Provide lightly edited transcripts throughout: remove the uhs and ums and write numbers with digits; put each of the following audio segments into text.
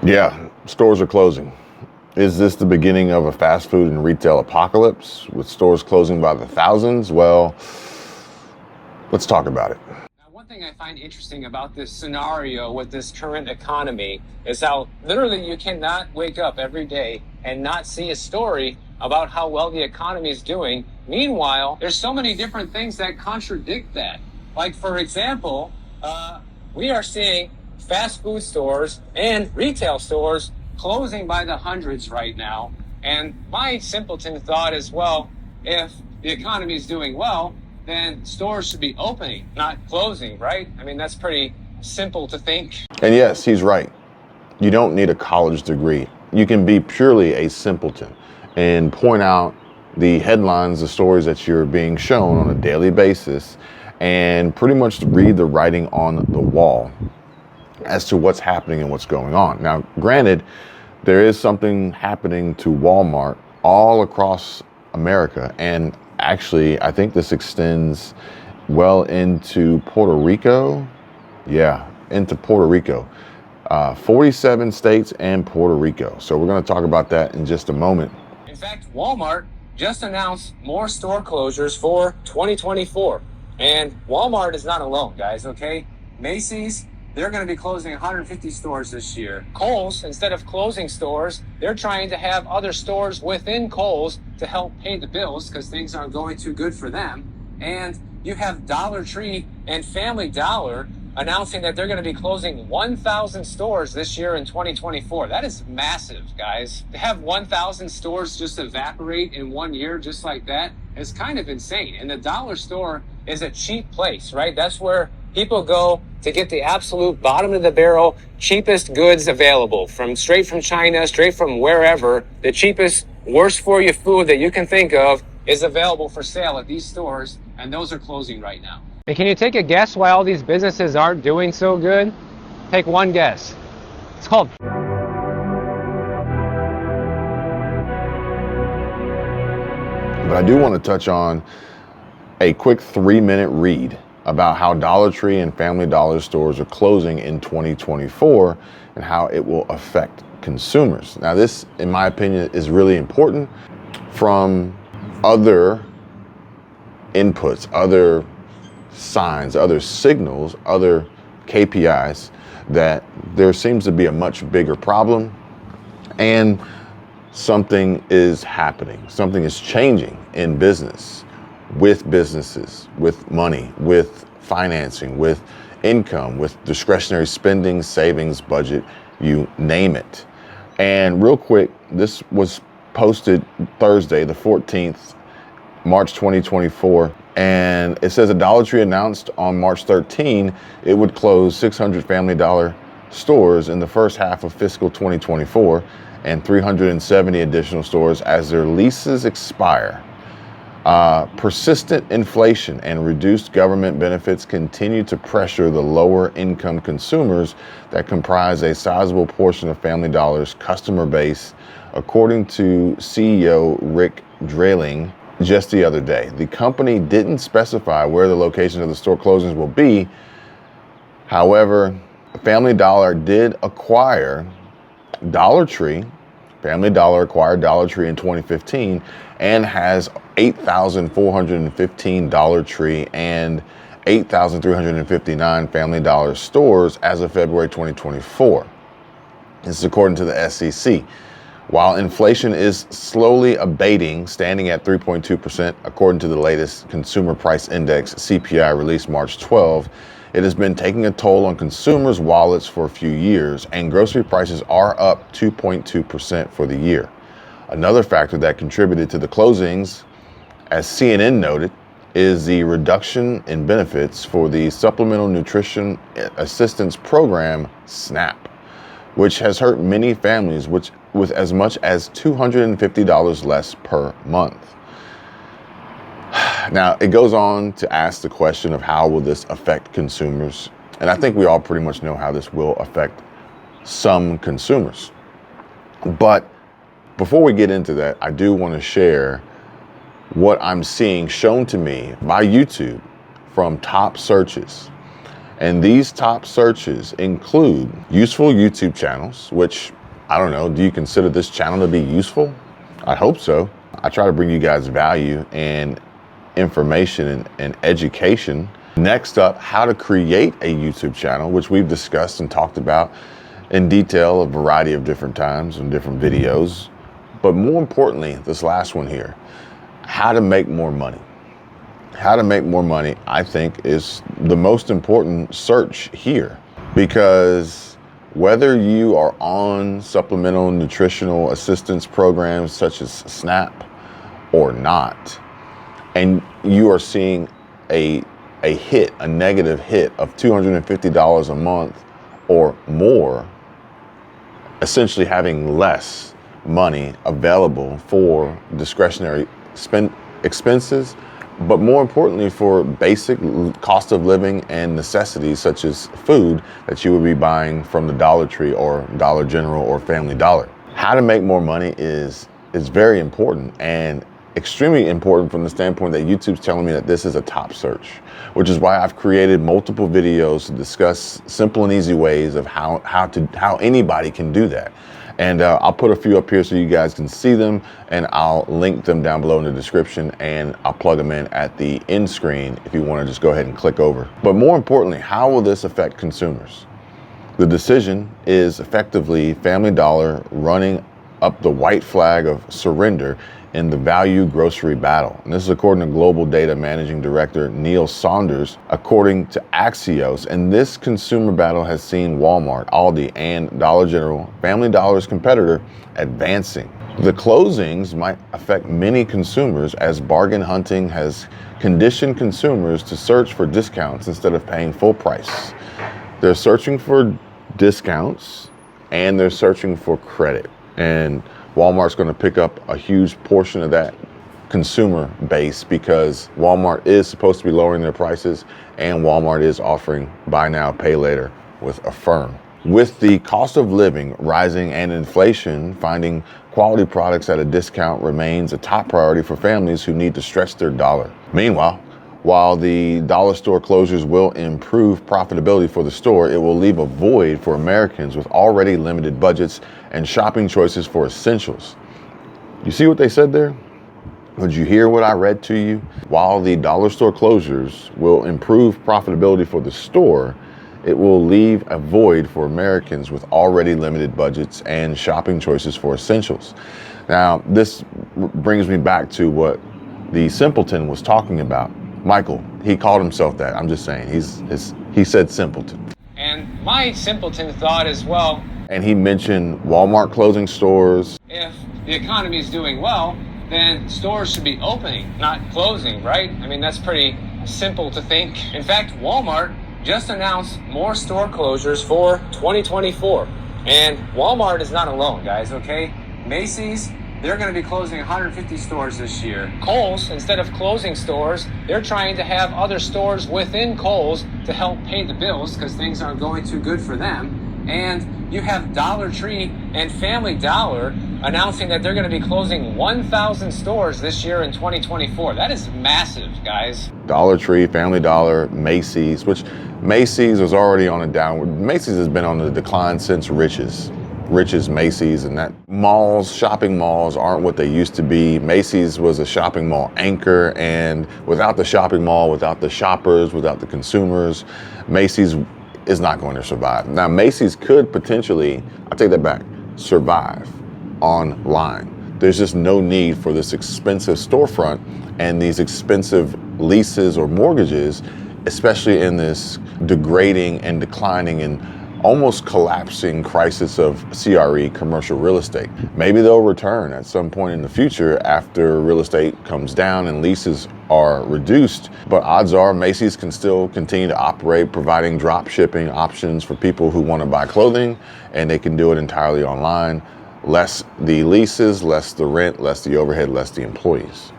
Yeah, stores are closing. Is this the beginning of a fast food and retail apocalypse with stores closing by the thousands? Well, let's talk about it. Now, one thing I find interesting about this scenario with this current economy is how literally you cannot wake up every day and not see a story about how well the economy is doing. Meanwhile, there's so many different things that contradict that. Like, for example, we are seeing fast food stores and retail stores closing by the hundreds right now. And my simpleton thought is, well, if the economy is doing well, then stores should be opening, not closing, right? I mean, that's pretty simple to think. And yes, he's right. You don't need a college degree. You can be purely a simpleton and point out the headlines, the stories that you're being shown on a daily basis, and pretty much read the writing on the wall as to what's happening and what's going on. Now, granted, there is something happening to Walmart all across America, and actually, I think this extends well into Puerto Rico. Yeah, into Puerto Rico. 47 states and Puerto Rico. So we're going to talk about that in just a moment. In fact, Walmart just announced more store closures for 2024. And Walmart is not alone, guys, okay? Macy's, they're going to be closing 150 stores this year. Kohl's, instead of closing stores, they're trying to have other stores within Kohl's to help pay the bills because things aren't going too good for them. And you have Dollar Tree and Family Dollar announcing that they're going to be closing 1,000 stores this year in 2024. That is massive, guys. To have 1,000 stores just evaporate in 1 year just like that is kind of insane. And the dollar store is a cheap place, right? That's where people go to get the absolute bottom of the barrel, cheapest goods available straight from China, straight from wherever. The cheapest, worst for you food that you can think of is available for sale at these stores, and those are closing right now. And can you take a guess why all these businesses aren't doing so good? Take one guess. It's called... But I do want to touch on a quick 3-minute read about how Dollar Tree and Family Dollar stores are closing in 2024 and how it will affect consumers. Now, this, in my opinion, is really important from other inputs, other signs, other signals, other KPIs that there seems to be a much bigger problem and something is happening. Something is changing in business, with businesses, with money, with financing, with income, with discretionary spending, savings, budget, you name it. And real quick, this was posted Thursday, the 14th, March 2024. And it says a Dollar Tree announced on March 13 it would close 600 Family Dollar stores in the first half of fiscal 2024 and 370 additional stores as their leases expire. Persistent inflation and reduced government benefits continue to pressure the lower income consumers that comprise a sizable portion of Family Dollar's customer base, according to CEO Rick Drayling just the other day. The company didn't specify where the location of the store closings will be. However, Family Dollar did acquire Dollar Tree. Family Dollar acquired Dollar Tree in 2015 and has 8,415 Dollar Tree and 8,359 Family Dollar stores as of February 2024. This is according to the SEC. While inflation is slowly abating, standing at 3.2%, according to the latest Consumer Price Index, CPI, released March 12, it has been taking a toll on consumers' wallets for a few years, and grocery prices are up 2.2% for the year. Another factor that contributed to the closings, as CNN noted, is the reduction in benefits for the Supplemental Nutrition Assistance Program, SNAP, which has hurt many families with as much as $250 less per month. Now, it goes on to ask the question of how will this affect consumers? And I think we all pretty much know how this will affect some consumers. But before we get into that, I do want to share what I'm seeing shown to me by YouTube from top searches. And these top searches include useful YouTube channels, which, I don't know, do you consider this channel to be useful? I hope so. I try to bring you guys value and information and education. Next up, how to create a YouTube channel, which we've discussed and talked about in detail a variety of different times and different videos. But more importantly, this last one here, how to make more money. How to make more money, I think, is the most important search here, because whether you are on supplemental nutritional assistance programs such as SNAP or not, and you are seeing a negative hit of $250 a month or more, essentially having less money available for discretionary expenses, but more importantly for basic cost of living and necessities such as food that you would be buying from the Dollar Tree or Dollar General or Family Dollar. How to make more money is very important, and extremely important from the standpoint that YouTube's telling me that this is a top search, which is why I've created multiple videos to discuss simple and easy ways of how anybody can do that. And I'll put a few up here so you guys can see them, and I'll link them down below in the description, and I'll plug them in at the end screen if you want to just go ahead and click over. But more importantly, how will this affect consumers? The decision is effectively Family Dollar running up the white flag of surrender in the value grocery battle. And this is according to Global Data Managing Director Neil Saunders, according to Axios. And this consumer battle has seen Walmart, Aldi, and Dollar General, Family Dollar's competitor, advancing. The closings might affect many consumers as bargain hunting has conditioned consumers to search for discounts instead of paying full price. They're searching for discounts and they're searching for credit. And Walmart's going to pick up a huge portion of that consumer base because Walmart is supposed to be lowering their prices, and Walmart is offering buy now, pay later with Affirm. With the cost of living rising and inflation, finding quality products at a discount remains a top priority for families who need to stretch their dollar. Meanwhile, while the dollar store closures will improve profitability for the store, it will leave a void for Americans with already limited budgets and shopping choices for essentials. You see what they said there? Did you hear what I read to you? While the dollar store closures will improve profitability for the store, it will leave a void for Americans with already limited budgets and shopping choices for essentials. Now, this brings me back to what the simpleton was talking about. Michael, he called himself that. I'm just saying, he said simpleton. And my simpleton thought as well, and he mentioned Walmart closing stores. If the economy is doing well, then stores should be opening, not closing, right? I mean, that's pretty simple to think. In fact, Walmart just announced more store closures for 2024. And Walmart is not alone, guys, okay? Macy's, they're going to be closing 150 stores this year. Kohl's, instead of closing stores, they're trying to have other stores within Kohl's to help pay the bills because things aren't going too good for them. And you have Dollar Tree and Family Dollar announcing that they're going to be closing 1,000 stores this year in 2024. That is massive, guys. Dollar Tree, Family Dollar, Macy's, which Macy's was already on a downward. Macy's has been on the decline since Rich's, Macy's, and that malls, shopping malls aren't what they used to be. Macy's was a shopping mall anchor, and without the shopping mall, without the shoppers, without the consumers, Macy's is not going to survive. Now, Macy's could potentially, I take that back, survive online. There's just no need for this expensive storefront and these expensive leases or mortgages, especially in this degrading and declining and almost collapsing crisis of CRE, commercial real estate. Maybe they'll return at some point in the future after real estate comes down and leases are reduced, but odds are Macy's can still continue to operate, providing drop shipping options for people who want to buy clothing, and they can do it entirely online. Less the leases, less the rent, less the overhead, less the employees.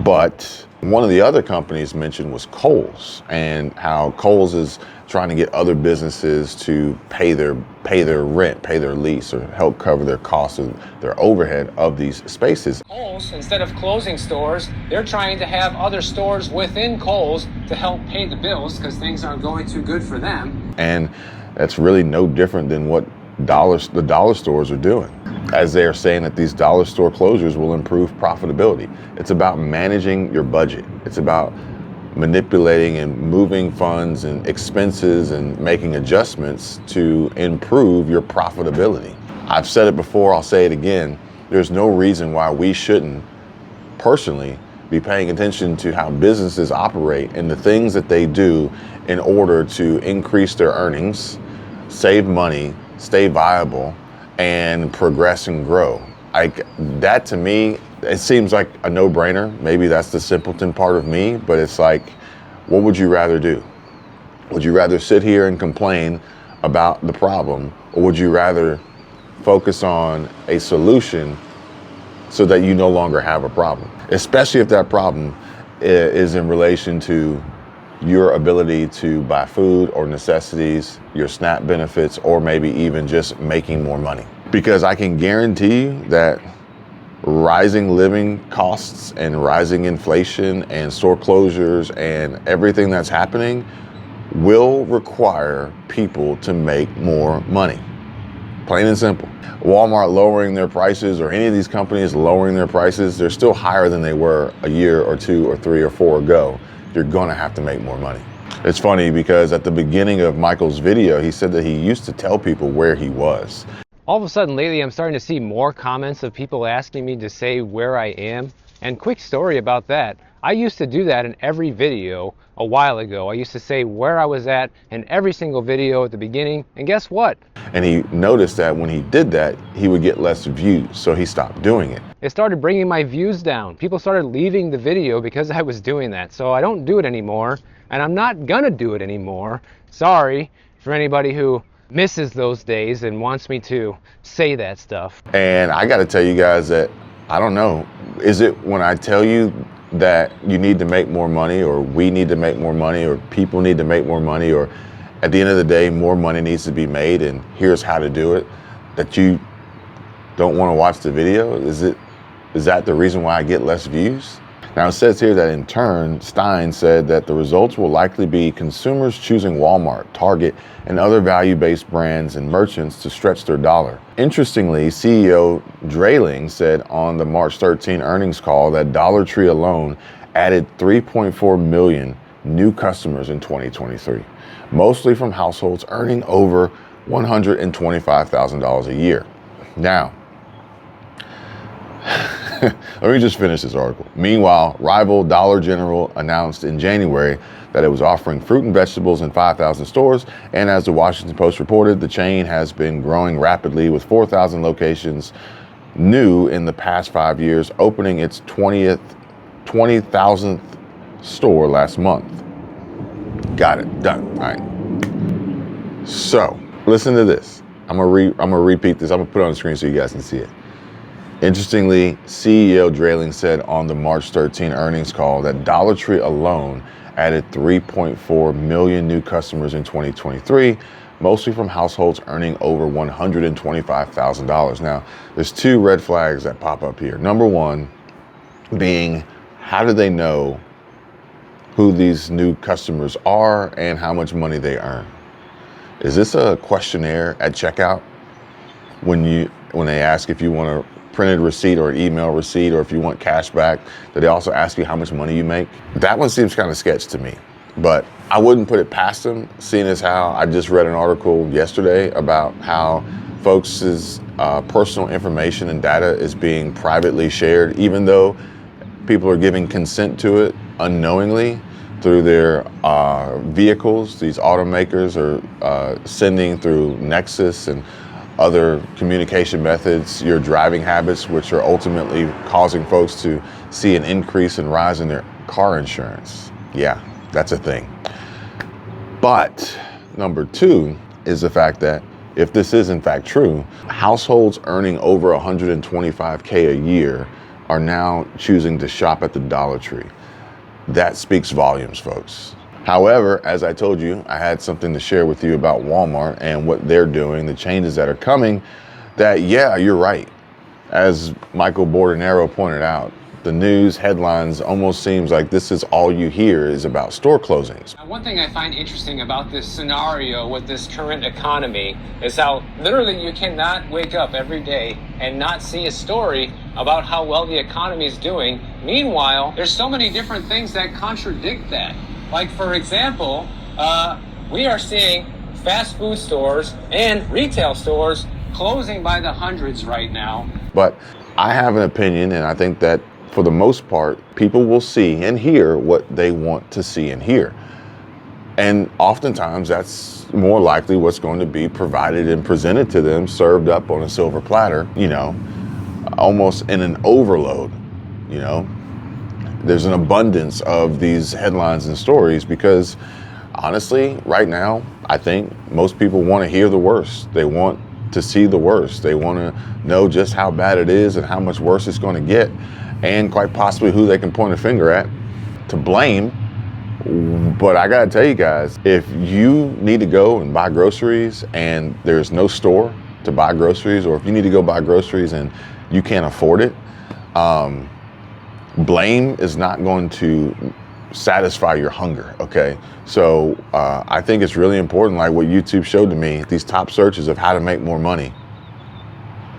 But one of the other companies mentioned was Kohl's, and how Kohl's is trying to get other businesses to pay their rent, pay their lease, or help cover their costs of their overhead of these spaces. Kohl's Kohl's, instead of closing stores, they're trying to have other stores within Kohl's to help pay the bills because things aren't going too good for them. And that's really no different than what the dollar stores are doing, as they are saying that these dollar store closures will improve profitability. It's about managing your budget. It's about manipulating and moving funds and expenses and making adjustments to improve your profitability. I've said it before, I'll say it again. There's no reason why we shouldn't personally be paying attention to how businesses operate and the things that they do in order to increase their earnings, save money, stay viable, and progress and grow. Like that, to me, it seems like a no-brainer. Maybe that's the simpleton part of me, but it's like, what would you rather do? Would you rather sit here and complain about the problem, or would you rather focus on a solution so that you no longer have a problem? Especially if that problem is in relation to your ability to buy food or necessities, your SNAP benefits, or maybe even just making more money. Because I can guarantee you that rising living costs and rising inflation and store closures and everything that's happening will require people to make more money. Plain and simple. Walmart lowering their prices, or any of these companies lowering their prices, they're still higher than they were a year or 2 or 3 or 4 ago. You're gonna have to make more money. It's funny because at the beginning of Michael's video, he said that he used to tell people where he was. All of a sudden lately, I'm starting to see more comments of people asking me to say where I am. And quick story about that. I used to do that in every video a while ago. I used to say where I was at in every single video at the beginning. And guess what? And he noticed that when he did that, he would get less views. So he stopped doing it. It started bringing my views down. People started leaving the video because I was doing that. So I don't do it anymore. And I'm not gonna do it anymore. Sorry for anybody who misses those days and wants me to say that stuff. And I got to tell you guys that, I don't know, is it when I tell you that you need to make more money, or we need to make more money, or people need to make more money, or at the end of the day, more money needs to be made and here's how to do it, that you don't want to watch the video? Is that the reason why I get less views? Now, it says here that in turn, Stein said that the results will likely be consumers choosing Walmart, Target, and other value-based brands and merchants to stretch their dollar. Interestingly, CEO Drayling said on the March 13 earnings call that Dollar Tree alone added 3.4 million new customers in 2023, mostly from households earning over $125,000 a year. Now, let me just finish this article. Meanwhile, rival Dollar General announced in January that it was offering fruit and vegetables in 5,000 stores. And as the Washington Post reported, the chain has been growing rapidly with 4,000 locations new in the past 5 years, opening its 20,000th store last month. Got it, done, all right. So listen to this. I'm gonna repeat this. I'm gonna put it on the screen so you guys can see it. Interestingly, CEO Drayling said on the March 13 earnings call that Dollar Tree alone added 3.4 million new customers in 2023, mostly from households earning over $125,000. Now, there's 2 red flags that pop up here. Number one being, how do they know who these new customers are and how much money they earn? Is this a questionnaire at checkout when they ask if you want a printed receipt or an email receipt, or if you want cash back, that they also ask you how much money you make? That one seems kind of sketch to me, but I wouldn't put it past them, seeing as how I just read an article yesterday about how folks' personal information and data is being privately shared, even though people are giving consent to it unknowingly through their vehicles. These automakers are sending through Nexus and other communication methods, your driving habits, which are ultimately causing folks to see an increase and rise in their car insurance. Yeah, that's a thing. But number 2 is the fact that if this is in fact true, households earning over $125K a year are now choosing to shop at the Dollar Tree. That speaks volumes, folks. However, as I told you, I had something to share with you about Walmart and what they're doing, the changes that are coming, that, yeah, you're right. As Michael Bordenero pointed out, the news headlines almost seems like this is all you hear is about store closings. One thing I find interesting about this scenario with this current economy is how literally you cannot wake up every day and not see a story about how well the economy is doing. Meanwhile, there's so many different things that contradict that. Like, for example, we are seeing fast food stores and retail stores closing by the hundreds right now. But I have an opinion, and I think that for the most part, people will see and hear what they want to see and hear. And oftentimes that's more likely what's going to be provided and presented to them, served up on a silver platter, you know, almost in an overload, you know. There's an abundance of these headlines and stories because honestly, right now, I think most people want to hear the worst. They want to see the worst. They want to know just how bad it is and how much worse it's going to get, and quite possibly who they can point a finger at to blame. But I gotta tell you guys, if you need to go and buy groceries and there's no store to buy groceries, or if you need to go buy groceries and you can't afford it, blame is not going to satisfy your hunger, okay? So I think it's really important, like what YouTube showed to me, these top searches of how to make more money.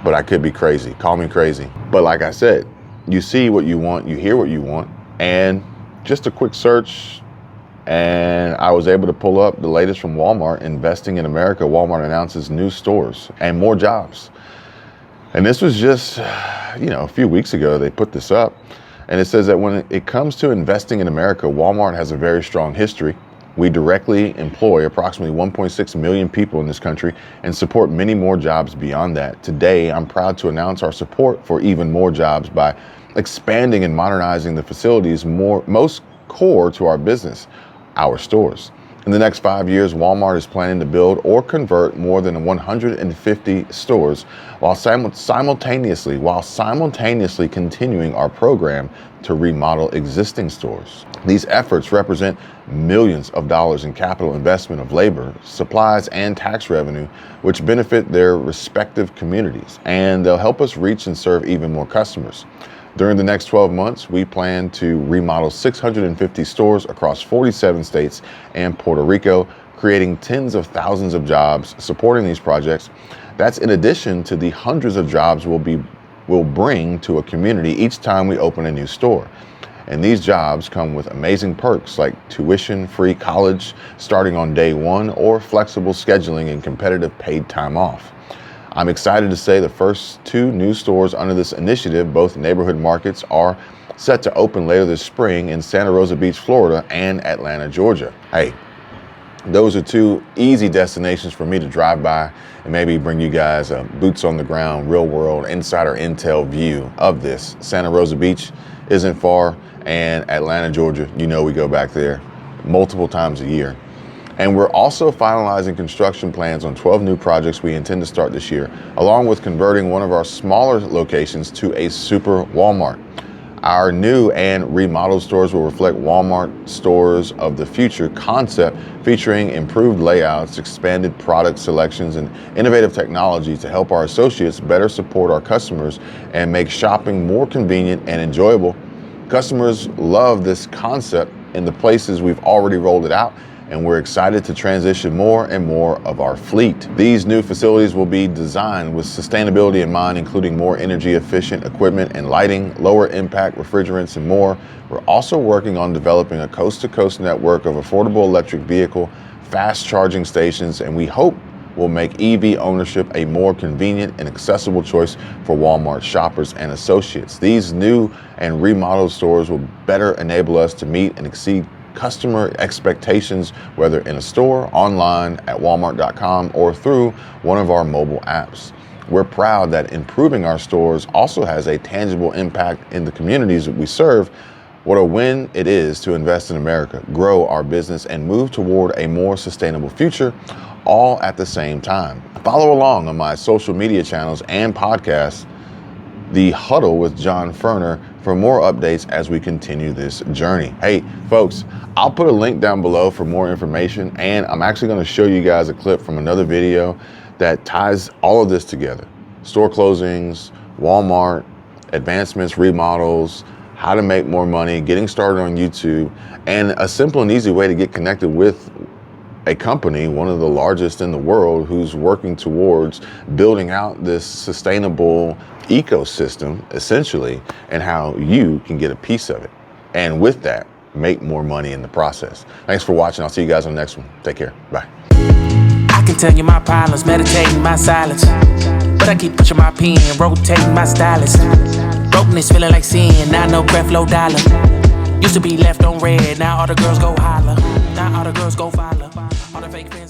But I could be crazy, call me crazy. But like I said, you see what you want, you hear what you want, and just a quick search, and I was able to pull up the latest from Walmart. Investing in America, Walmart announces new stores and more jobs. And this was just, you know, a few weeks ago they put this up. And it says that when it comes to investing in America, Walmart has a very strong history. We directly employ approximately 1.6 million people in this country and support many more jobs beyond that. Today, I'm proud to announce our support for even more jobs by expanding and modernizing the facilities most core to our business, our stores. In the next 5 years, Walmart is planning to build or convert more than 150 stores while simultaneously continuing our program to remodel existing stores. These efforts represent millions of dollars in capital investment of labor, supplies, and tax revenue, which benefit their respective communities, and they'll help us reach and serve even more customers. During the next 12 months, we plan to remodel 650 stores across 47 states and Puerto Rico, creating tens of thousands of jobs supporting these projects. That's in addition to the hundreds of jobs we'll bring to a community each time we open a new store. And these jobs come with amazing perks like tuition-free college starting on day one, or flexible scheduling and competitive paid time off. I'm excited to say the first 2 new stores under this initiative, both neighborhood markets, are set to open later this spring in Santa Rosa Beach, Florida, and Atlanta, Georgia. Hey, those are 2 easy destinations for me to drive by and maybe bring you guys a boots on the ground, real world, insider intel view of this. Santa Rosa Beach isn't far, and Atlanta, Georgia, you know we go back there multiple times a year. And we're also finalizing construction plans on 12 new projects we intend to start this year, along with converting one of our smaller locations to a super Walmart. Our new and remodeled stores will reflect Walmart stores of the future concept, featuring improved layouts, expanded product selections, and innovative technology to help our associates better support our customers and make shopping more convenient and enjoyable. Customers love this concept in the places we've already rolled it out, and we're excited to transition more and more of our fleet. These new facilities will be designed with sustainability in mind, including more energy efficient equipment and lighting, lower impact refrigerants, and more. We're also working on developing a coast-to-coast network of affordable electric vehicle, fast charging stations, and we hope will make EV ownership a more convenient and accessible choice for Walmart shoppers and associates. These new and remodeled stores will better enable us to meet and exceed customer expectations, whether in a store, online, at walmart.com, or through one of our mobile apps. We're proud that improving our stores also has a tangible impact in the communities that we serve. What a win it is to invest in America, grow our business, and move toward a more sustainable future, all at the same time. Follow along on my social media channels and podcasts, The Huddle with John Furner, for more updates as we continue this journey. Hey, folks, I'll put a link down below for more information, and I'm actually going to show you guys a clip from another video that ties all of this together. Store closings, Walmart, advancements, remodels, how to make more money, getting started on YouTube, and a simple and easy way to get connected with a company, one of the largest in the world, who's working towards building out this sustainable ecosystem, essentially, and how you can get a piece of it. And with that, make more money in the process. Thanks for watching. I'll see you guys on the next one. Take care. Bye. I can tell you my problems, meditating my silence. But I keep pushing my pen, rotating my stylus. Brokenness feeling like sin, now no breath, low dollar. Used to be left on red, now all the girls go holler. Now all the girls go follow. All the fake fans